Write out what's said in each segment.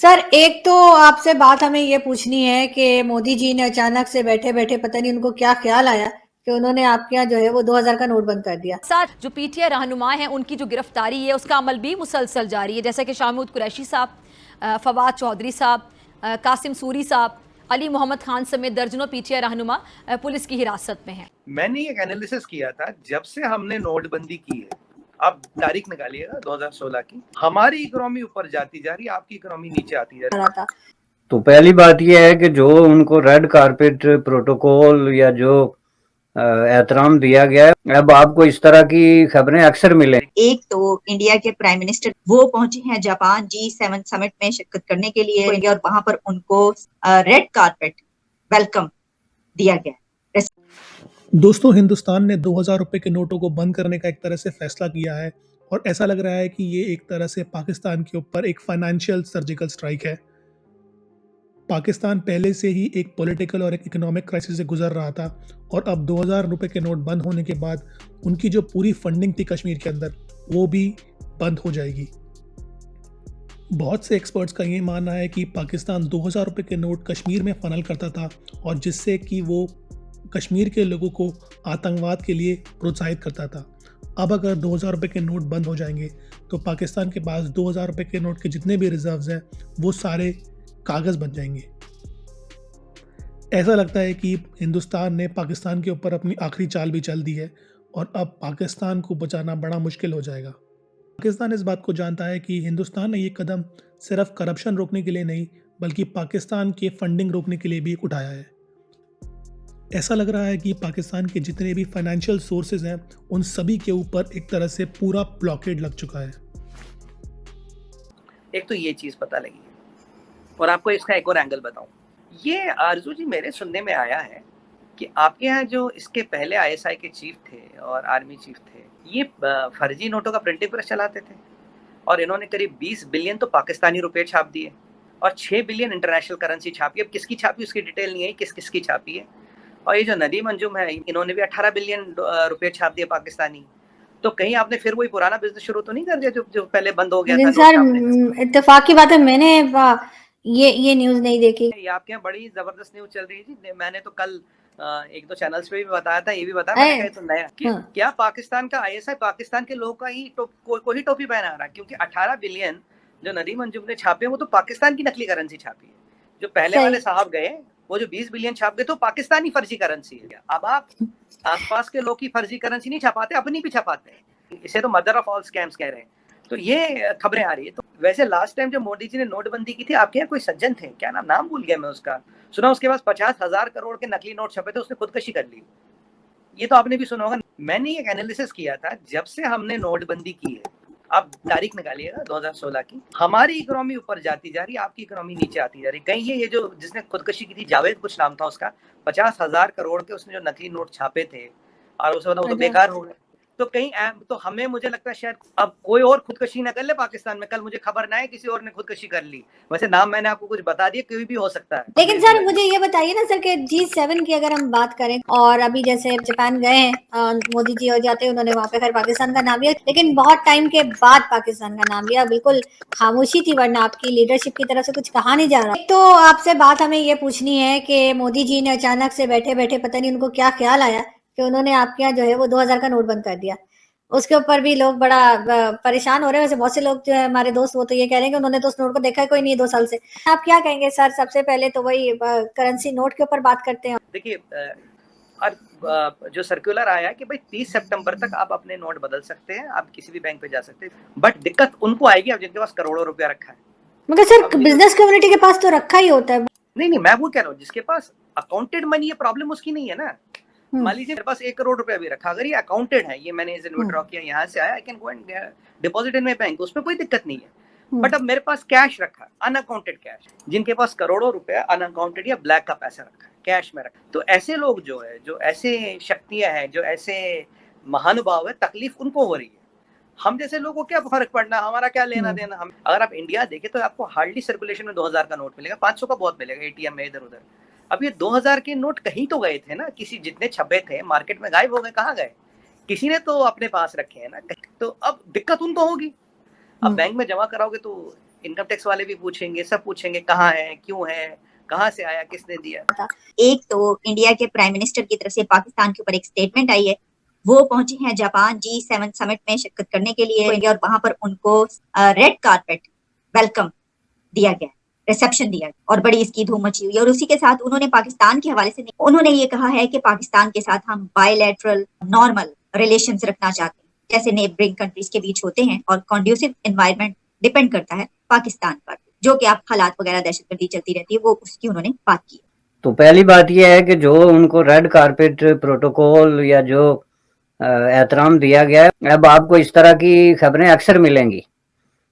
Sir, एक तो आपसे बात हमें ये पूछनी है कि मोदी जी ने अचानक से बैठे-बैठे पता नहीं उनको क्या ख़्याल आया कि उन्होंने आपके यहाँ जो है वो 2000 का नोट बंद कर दिया। साथ जो पीटीआई रहनुमा हैं उनकी जो गिरफ्तारी है उसका अमल भी मुसलसल जारी है, जैसे कि शाहमूद कुरैशी साहब, फवाद चौधरी साहब, कासिम सूरी साहब, अली मोहम्मद खान समेत दर्जनों पीटीआई रहनुमा पुलिस की हिरासत में हैं। मैंने एक एनालिसिस किया था जब से हमने नोटबंदी की है, आप तारीख निकालिएगा 2016 की, हमारी इकोनॉमी ऊपर जाती जा रही है, आपकी इकोनॉमी नीचे आती जा रही है। तो पहली बात यह है कि जो उनको रेड कारपेट प्रोटोकॉल या जो एहतराम दिया गया है, अब आपको इस तरह की खबरें अक्सर मिले। एक तो इंडिया के प्राइम मिनिस्टर वो पहुंचे हैं जापान G7 समिट में शिरकत करने के लिए और वहां पर उनको रेड कारपेट वेलकम दिया गया। दोस्तों, हिंदुस्तान ने 2000 रुपए के नोटों को बंद करने का एक तरह से फैसला किया है और ऐसा लग रहा है कि ये एक तरह से पाकिस्तान के ऊपर एक फाइनेंशियल सर्जिकल स्ट्राइक है। पाकिस्तान पहले से ही एक पॉलिटिकल और एक इकोनॉमिक क्राइसिस से गुजर रहा था और अब 2000 रुपए के नोट बंद होने के बाद उनकी जो पूरी फंडिंग थी कश्मीर के अंदर वो भी बंद हो जाएगी। बहुत से एक्सपर्ट्स का ये मानना है कि पाकिस्तान 2000 रुपए के नोट कश्मीर में फनल करता था और जिससे कि वो कश्मीर के लोगों को आतंकवाद के लिए प्रोत्साहित करता था। अब अगर 2000 रुपए के नोट बंद हो जाएंगे तो पाकिस्तान के पास 2000 रुपए के नोट के जितने भी रिजर्व्स हैं वो सारे कागज़ बन जाएंगे। ऐसा लगता है कि हिंदुस्तान ने पाकिस्तान के ऊपर अपनी आखिरी चाल भी चल दी है और अब पाकिस्तान को बचाना बड़ा मुश्किल हो जाएगा। पाकिस्तान इस बात को जानता है कि हिंदुस्तान ने ये कदम सिर्फ करप्शन रोकने के लिए नहीं बल्कि पाकिस्तान के फंडिंग रोकने के लिए भी उठाया है। ऐसा लग रहा है कि पाकिस्तान के जितने भी फाइनेंशियल सोर्सेज हैं उन सभी के ऊपर एक तरह से पूरा ब्लॉकेड लग चुका है। एक तो ये चीज पता लगी और आपको इसका एक और एंगल बताऊं। ये आरजू जी मेरे सुनने में आया है कि आपके यहाँ जो इसके पहले आईएसआई के चीफ थे और आर्मी चीफ थे, ये फर्जी नोटों का प्रिंटिंग प्रेस चलाते थे और इन्होंने करीब 20 बिलियन तो पाकिस्तानी रुपए छाप दिए और 6 बिलियन इंटरनेशनल करेंसी छापी। अब किसकी छापी उसकी डिटेल नहीं है, किस किसकी छापी है। और ये जो नदीम अंजुम है, इन्होंने भी 18 बिलियन रुपए छाप दिए पाकिस्तानी। तो कहीं आपने फिर वही पुराना बिजनेस शुरू तो नहीं कर दिया जो पहले बंद हो गया था? सर, इत्तेफाक की बात है, मैंने ये न्यूज नहीं देखी। ये आपके यहाँ बड़ी जबरदस्त न्यूज चल रही है जी। मैंने तो कल एक दो चैनल्स पे भी बताया था, ये भी बताया मैंने, तो नया क्या पाकिस्तान का आईएसआई पाकिस्तान के लोगों का ही कोई टोपी पहना रहा है, क्योंकि 18 बिलियन जो नदीम अंजुम ने छापे वो तो पाकिस्तान की नकली करेंसी छापी है। जो पहले वाले साहब गए वो जो 20 बिलियन छाप गए तो पाकिस्तानी फर्जी करेंसी है। अब आप आसपास के लोग की फर्जी करेंसी नहीं छपाते, अपनी भी छपाते हैं। इसे तो मदर ऑफ ऑल स्कैम्स कह रहे हैं। तो ये खबरें आ रही है। तो वैसे लास्ट टाइम जब मोदी जी ने नोटबंदी की थी, आपके यहाँ कोई सज्जन थे, क्या नाम भूल गया मैं उसका, सुना उसके पास 50,000 करोड़ के नकली नोट छपे थे, उसने खुदकशी कर ली। ये तो आपने भी सुना होगा। मैंने एक एनालिसिस किया था जब से हमने नोटबंदी की है, आप तारीख निकालिएगा 2016 की, हमारी इकोनॉमी ऊपर जाती जा रही है, आपकी इकोनॉमी नीचे आती जा रही है। कहीं ये जो जिसने खुदकशी की थी, जावेद कुछ नाम था उसका, 50,000 करोड़ के उसने जो नकली नोट छापे थे और उसे वो तो बेकार हो गए। तो कहीं तो हमें, मुझे लगता है शायद अब कोई और खुदकशी न कर ले पाकिस्तान में। कल मुझे खबर ना है किसी और ने खुदकशी कर ली। वैसे नाम मैंने आपको कुछ बता दिया, कोई भी हो सकता है। लेकिन सर मुझे ये बताइए ना सर कि G7 की अगर हम बात करें और अभी जैसे जापान गए हैं मोदी जी हो जाते, उन्होंने वहां पे खैर पाकिस्तान का नाम लिया, लेकिन बहुत टाइम के बाद पाकिस्तान का नाम लिया। बिल्कुल खामोशी थी, वरना आपकी लीडरशिप की तरफ से कुछ कहा नहीं जा रहा। एक तो आपसे बात हमें ये पूछनी है कि मोदी जी ने अचानक से बैठे बैठे पता नहीं उनको क्या ख्याल आया कि उन्होंने आपके यहाँ जो है वो 2000 का नोट बंद कर दिया। उसके ऊपर भी लोग बड़ा परेशान हो रहे हैं। वैसे बहुत से लोग जो है हमारे दोस्त, वो तो ये कह रहे हैं कि उन्होंने तो उस नोट को देखा ही कोई नहीं 2 साल से। आप क्या कहेंगे सर? सबसे पहले तो वही करेंसी नोट के ऊपर बात करते हैं। देखिए, और जो सर्कुलर आया है कि भाई 30 सितंबर तक आप अपने नोट बदल सकते हैं, आप किसी भी बैंक पे जा सकते हैं, बट दिक्कत उनको आएगी अब जिनके पास करोड़ों रुपया रखा है। मगर सर बिजनेस कम्युनिटी के पास तो रखा ही होता है। नहीं, मैं वो कह रहा हूँ जिसके पास अकाउंटेड मनी है, प्रॉब्लम उसकी नहीं है ना। मान लीजिए मेरे पास 1 करोड़ रुपया भी रखा, अगर ये अकाउंटेड है, ये मैंने विड्रॉ किया, यहाँ से आया, I can go and deposit in my bank, उसमें कोई दिक्कत नहीं है। बट अब मेरे पास कैश रखा, अनअकाउंटेड कैश, जिनके पास करोड़ों रुपया अनअकाउंटेड या ब्लैक का पैसा रखा है, कैश में रखा, तो ऐसे लोग जो है, जो ऐसे शक्तियां हैं, जो ऐसे महानुभाव है, तकलीफ उनको हो रही है। हम जैसे लोगों को क्या फर्क पड़ना, हमारा क्या लेना देना। हम अगर आप इंडिया देखें तो आपको हार्डली सर्कुलेशन में 2000 का नोट मिलेगा, 500 का बहुत मिलेगा एटीएम में इधर उधर। अब ये 2000 के नोट कहीं तो गए थे ना, किसी जितने छपे थे मार्केट में गायब हो गए, कहाँ गए? किसी ने तो अपने पास रखे हैं ना। तो अब दिक्कत उनको होगी। अब बैंक में जमा कराओगे तो इनकम टैक्स वाले भी पूछेंगे, सब पूछेंगे कहाँ है, क्यों है, कहाँ से आया, किसने दिया। एक तो इंडिया के प्राइम मिनिस्टर की तरफ से पाकिस्तान के ऊपर एक स्टेटमेंट आई है, वो पहुंचे हैं जापान G7 समिट में शिरकत करने के लिए और वहां पर उनको रेड कारपेट वेलकम दिया गया, रिसेप्शन दिया गया और बड़ी इसकी धूम मची हुई। और उसी के साथ उन्होंने पाकिस्तान के हवाले से उन्होंने ये कहा है कि पाकिस्तान के साथ हम बायलैटरल नॉर्मल रिलेशंस रखना चाहते हैं, जैसे नेबरिंग कंट्रीज के बीच होते हैं, और कॉन्ड्यूसिव एनवायरनमेंट डिपेंड करता है पाकिस्तान पर, जो कि आप हालात वगैरह दहशतगर्दी चलती रहती है, वो उसकी उन्होंने बात की। तो पहली बात यह है कि जो उनको रेड कारपेट प्रोटोकॉल या जो एहतराम दिया गया है, अब आपको इस तरह की खबरें अक्सर मिलेंगी।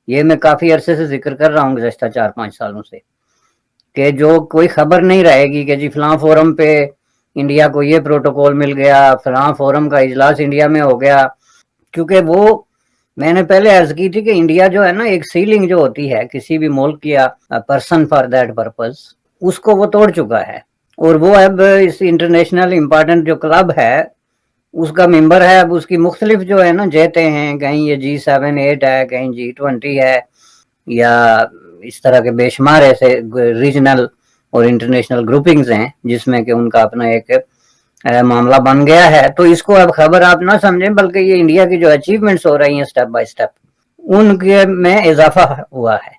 ये मैं काफ़ी अरसे से जिक्र कर रहा हूँ गुज़श्ता 4-5 सालों से, कि जो कोई खबर नहीं रहेगी कि जी फलां फोरम पे इंडिया को ये प्रोटोकॉल मिल गया, फलां फोरम का इजलास इंडिया में हो गया, क्योंकि वो मैंने पहले अर्ज की थी कि इंडिया जो है ना, एक सीलिंग जो होती है किसी भी मुल्क या पर्सन फॉर दैट पर्पज, उसको वो तोड़ चुका है। और वो अब इस इंटरनेशनल इम्पोर्टेंट जो क्लब है उसका मेंबर है। अब उसकी मुख्तलिफ जो है ना जेते हैं, कहीं ये G7-8 है, कहीं G20 है, या इस तरह के बेशुमार ऐसे रीजनल और इंटरनेशनल ग्रुपिंग्स हैं जिसमें कि उनका अपना एक मामला बन गया है। तो इसको अब खबर आप ना समझें, बल्कि ये इंडिया की जो अचीवमेंट्स हो रही हैं स्टेप बाय स्टेप, उनके में इजाफा हुआ है।